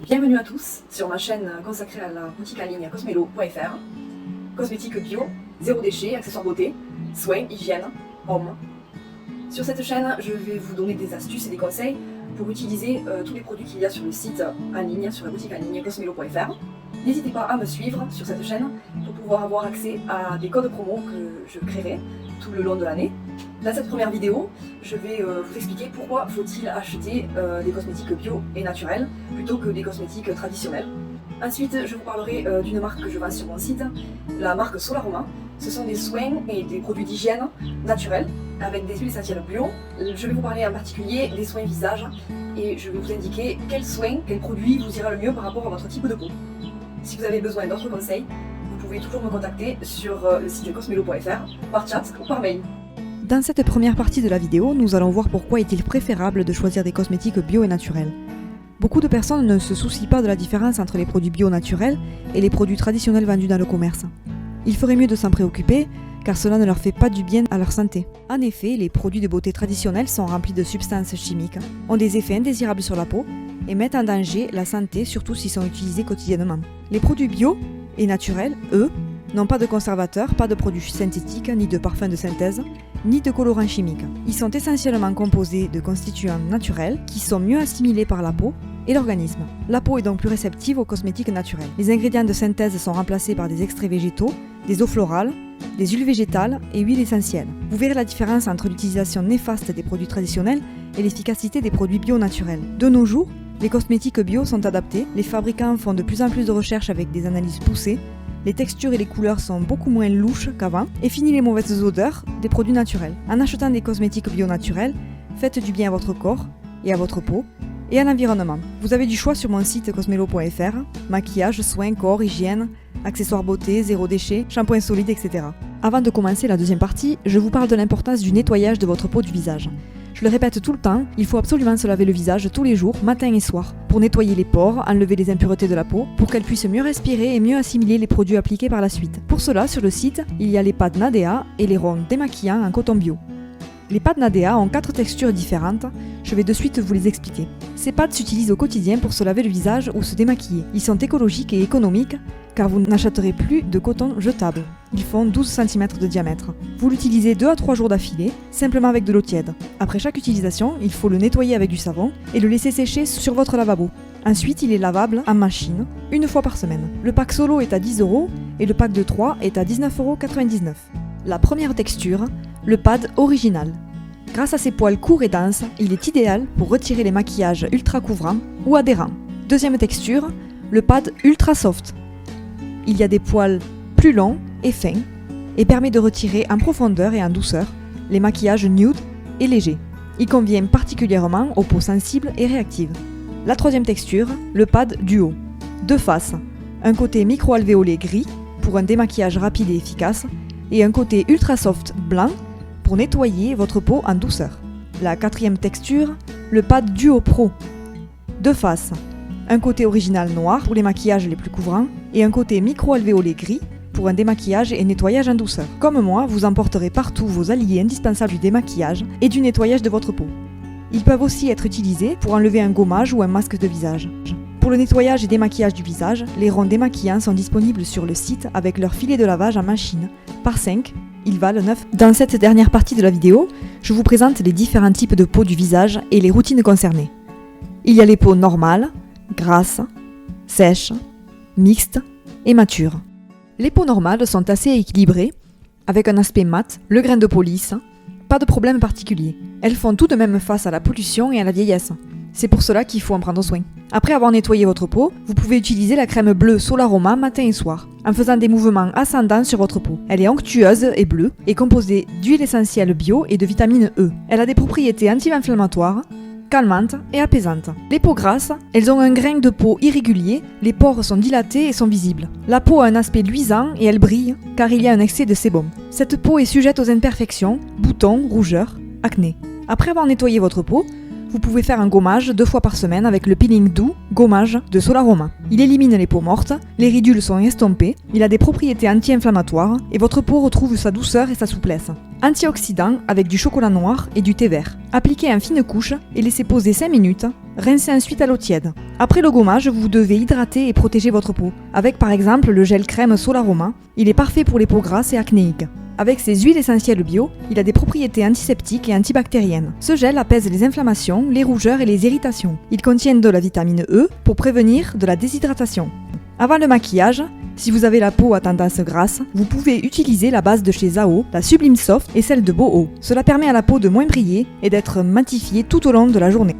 Bienvenue à tous sur ma chaîne consacrée à la boutique en ligne cosmelo.fr. Cosmétiques bio, zéro déchet, accessoires beauté, soins, hygiène, hommes. Sur cette chaîne, je vais vous donner des astuces et des conseils pour utiliser tous les produits qu'il y a sur le site en ligne, sur la boutique en ligne cosmelo.fr. N'hésitez pas à me suivre sur cette chaîne pour pouvoir avoir accès à des codes promo que je créerai tout le long de l'année. Dans cette première vidéo, je vais vous expliquer pourquoi faut-il acheter des cosmétiques bio et naturels plutôt que des cosmétiques traditionnels. Ensuite, je vous parlerai d'une marque que je vends sur mon site, la marque Solaroma. Ce sont des soins et des produits d'hygiène naturels avec des huiles essentielles bio. Je vais vous parler en particulier des soins visage et je vais vous indiquer quels soins, quels produits vous ira le mieux par rapport à votre type de peau. Si vous avez besoin d'autres conseils, vous pouvez toujours me contacter sur le site cosmelo.fr, par chat ou par mail. Dans cette première partie de la vidéo, nous allons voir pourquoi est-il préférable de choisir des cosmétiques bio et naturels. Beaucoup de personnes ne se soucient pas de la différence entre les produits bio naturels et les produits traditionnels vendus dans le commerce. Il ferait mieux de s'en préoccuper, car cela ne leur fait pas du bien à leur santé. En effet, les produits de beauté traditionnels sont remplis de substances chimiques, ont des effets indésirables sur la peau et mettent en danger la santé, surtout s'ils sont utilisés quotidiennement. Les produits bio et naturels, eux, n'ont pas de conservateurs, pas de produits synthétiques, ni de parfums de synthèse, ni de colorants chimiques. Ils sont essentiellement composés de constituants naturels qui sont mieux assimilés par la peau et l'organisme. La peau est donc plus réceptive aux cosmétiques naturels. Les ingrédients de synthèse sont remplacés par des extraits végétaux, des eaux florales, des huiles végétales et huiles essentielles. Vous verrez la différence entre l'utilisation néfaste des produits traditionnels et l'efficacité des produits bio naturels. De nos jours, les cosmétiques bio sont adaptés, les fabricants font de plus en plus de recherches avec des analyses poussées, les textures et les couleurs sont beaucoup moins louches qu'avant, et fini les mauvaises odeurs des produits naturels. En achetant des cosmétiques bio naturels, faites du bien à votre corps et à votre peau, et à l'environnement. Vous avez du choix sur mon site cosmelo.fr, maquillage, soins, corps, hygiène, accessoires beauté, zéro déchet, shampoing solide, etc. Avant de commencer la deuxième partie, je vous parle de l'importance du nettoyage de votre peau du visage. Je le répète tout le temps, il faut absolument se laver le visage tous les jours, matin et soir, pour nettoyer les pores, enlever les impuretés de la peau, pour qu'elle puisse mieux respirer et mieux assimiler les produits appliqués par la suite. Pour cela, sur le site, il y a les pads Nadea et les ronds démaquillants en coton bio. Les pads Nadea ont 4 textures différentes, je vais de suite vous les expliquer. Ces pads s'utilisent au quotidien pour se laver le visage ou se démaquiller. Ils sont écologiques et économiques car vous n'achèterez plus de coton jetable. Ils font 12 cm de diamètre. Vous l'utilisez 2 à 3 jours d'affilée, simplement avec de l'eau tiède. Après chaque utilisation, il faut le nettoyer avec du savon et le laisser sécher sur votre lavabo. Ensuite, il est lavable en machine, une fois par semaine. Le pack solo est à 10 € et le pack de 3 est à 19,99 €. La première texture, le pad original. Grâce à ses poils courts et denses, il est idéal pour retirer les maquillages ultra couvrants ou adhérents. Deuxième texture, le pad ultra soft. Il y a des poils plus longs et fins et permet de retirer en profondeur et en douceur les maquillages nude et légers. Il convient particulièrement aux peaux sensibles et réactives. La troisième texture, le pad duo. Deux faces, un côté micro-alvéolé gris pour un démaquillage rapide et efficace et un côté ultra soft blanc pour nettoyer votre peau en douceur. La quatrième texture, le pad Duo Pro. Deux faces, un côté original noir pour les maquillages les plus couvrants et un côté micro-alvéolé gris pour un démaquillage et nettoyage en douceur. Comme moi, vous emporterez partout vos alliés indispensables du démaquillage et du nettoyage de votre peau. Ils peuvent aussi être utilisés pour enlever un gommage ou un masque de visage. Pour le nettoyage et démaquillage du visage, les ronds démaquillants sont disponibles sur le site avec leur filet de lavage en machine. Par 5, ils valent 9. Dans cette dernière partie de la vidéo, je vous présente les différents types de peau du visage et les routines concernées. Il y a les peaux normales, grasses, sèches, mixtes et matures. Les peaux normales sont assez équilibrées, avec un aspect mat, le grain de peau lisse, pas de problème particulier. Elles font tout de même face à la pollution et à la vieillesse. C'est pour cela qu'il faut en prendre soin. Après avoir nettoyé votre peau, vous pouvez utiliser la crème bleue Solaroma matin et soir, en faisant des mouvements ascendants sur votre peau. Elle est onctueuse et bleue, et composée d'huile essentielle bio et de vitamine E. Elle a des propriétés anti-inflammatoires, calmantes et apaisantes. Les peaux grasses, elles ont un grain de peau irrégulier, les pores sont dilatés et sont visibles. La peau a un aspect luisant et elle brille, car il y a un excès de sébum. Cette peau est sujette aux imperfections, boutons, rougeurs, acné. Après avoir nettoyé votre peau, vous pouvez faire un gommage 2 fois par semaine avec le peeling doux gommage de Solaroma. Il élimine les peaux mortes, les ridules sont estompées, il a des propriétés anti-inflammatoires et votre peau retrouve sa douceur et sa souplesse. Antioxydant avec du chocolat noir et du thé vert. Appliquez en fine couche et laissez poser 5 minutes Rincez ensuite à l'eau tiède. Après le gommage, vous devez hydrater et protéger votre peau, avec par exemple le gel crème Solaroma. Il est parfait pour les peaux grasses et acnéiques. Avec ses huiles essentielles bio, il a des propriétés antiseptiques et antibactériennes. Ce gel apaise les inflammations, les rougeurs et les irritations. Il contient de la vitamine E pour prévenir de la déshydratation. Avant le maquillage, si vous avez la peau à tendance grasse, vous pouvez utiliser la base de chez Zao, la Sublime Soft et celle de Boho. Cela permet à la peau de moins briller et d'être matifiée tout au long de la journée.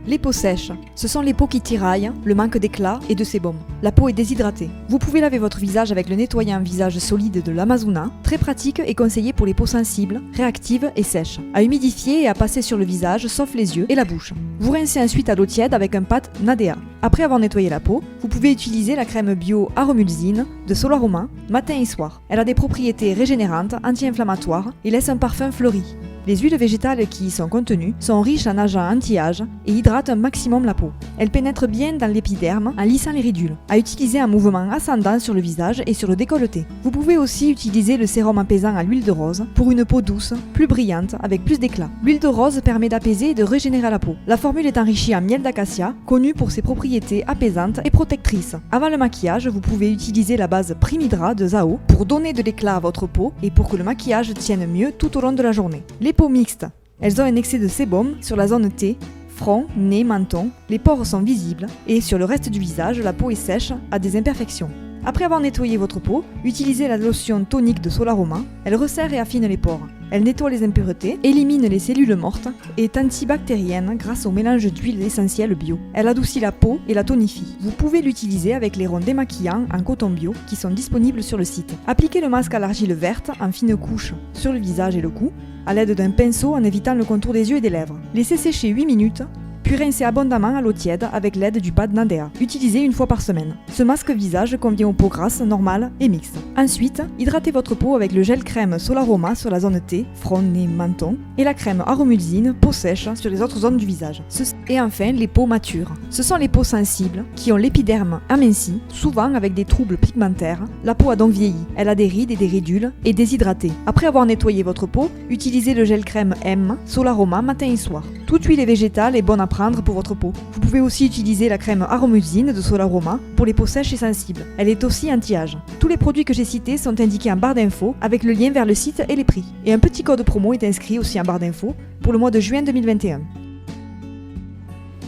Les peaux sèches, ce sont les peaux qui tiraillent, le manque d'éclat et de sébum. La peau est déshydratée. Vous pouvez laver votre visage avec le nettoyant visage solide de l'Amazona, très pratique et conseillé pour les peaux sensibles, réactives et sèches, à humidifier et à passer sur le visage sauf les yeux et la bouche. Vous rincez ensuite à l'eau tiède avec un pad Nadea. Après avoir nettoyé la peau, vous pouvez utiliser la crème bio Aromulsine de Solaroma matin et soir. Elle a des propriétés régénérantes, anti-inflammatoires et laisse un parfum fleuri. Les huiles végétales qui y sont contenues sont riches en agents anti-âge et hydratent un maximum la peau. Elles pénètrent bien dans l'épiderme en lissant les ridules, à utiliser un mouvement ascendant sur le visage et sur le décolleté. Vous pouvez aussi utiliser le sérum apaisant à l'huile de rose pour une peau douce, plus brillante, avec plus d'éclat. L'huile de rose permet d'apaiser et de régénérer la peau. La formule est enrichie en miel d'acacia, connu pour ses propriétés apaisantes et protectrices. Avant le maquillage, vous pouvez utiliser la base Primidra de Zao pour donner de l'éclat à votre peau et pour que le maquillage tienne mieux tout au long de la journée. Les peaux mixtes. Elles ont un excès de sébum sur la zone T, front, nez, menton, les pores sont visibles et sur le reste du visage, la peau est sèche, a des imperfections. Après avoir nettoyé votre peau, utilisez la lotion tonique de Solaroma. Elle resserre et affine les pores. Elle nettoie les impuretés, élimine les cellules mortes et est antibactérienne grâce au mélange d'huiles essentielles bio. Elle adoucit la peau et la tonifie. Vous pouvez l'utiliser avec les ronds démaquillants en coton bio qui sont disponibles sur le site. Appliquez le masque à l'argile verte en fine couche sur le visage et le cou à l'aide d'un pinceau en évitant le contour des yeux et des lèvres. Laissez sécher 8 minutes. Puis rincez abondamment à l'eau tiède avec l'aide du pad Nadea. Utilisez une fois par semaine. Ce masque visage convient aux peaux grasses, normales et mixtes. Ensuite, hydratez votre peau avec le gel crème Solaroma sur la zone T, front, nez, menton, et la crème Aromulsine, peau sèche, sur les autres zones du visage. Et enfin, les peaux matures. Ce sont les peaux sensibles qui ont l'épiderme aminci, souvent avec des troubles pigmentaires. La peau a donc vieilli. Elle a des rides et des ridules et déshydratée. Après avoir nettoyé votre peau, utilisez le gel crème M Solaroma matin et soir. Toute huile végétale est bonne à prendre pour votre peau. Vous pouvez aussi utiliser la crème Aromulsine de Solaroma pour les peaux sèches et sensibles. Elle est aussi anti-âge. Tous les produits que j'ai cités sont indiqués en barre d'infos avec le lien vers le site et les prix. Et un petit code promo est inscrit aussi en barre d'infos pour le mois de juin 2021.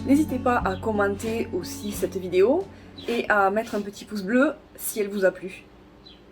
N'hésitez pas à commenter aussi cette vidéo et à mettre un petit pouce bleu si elle vous a plu.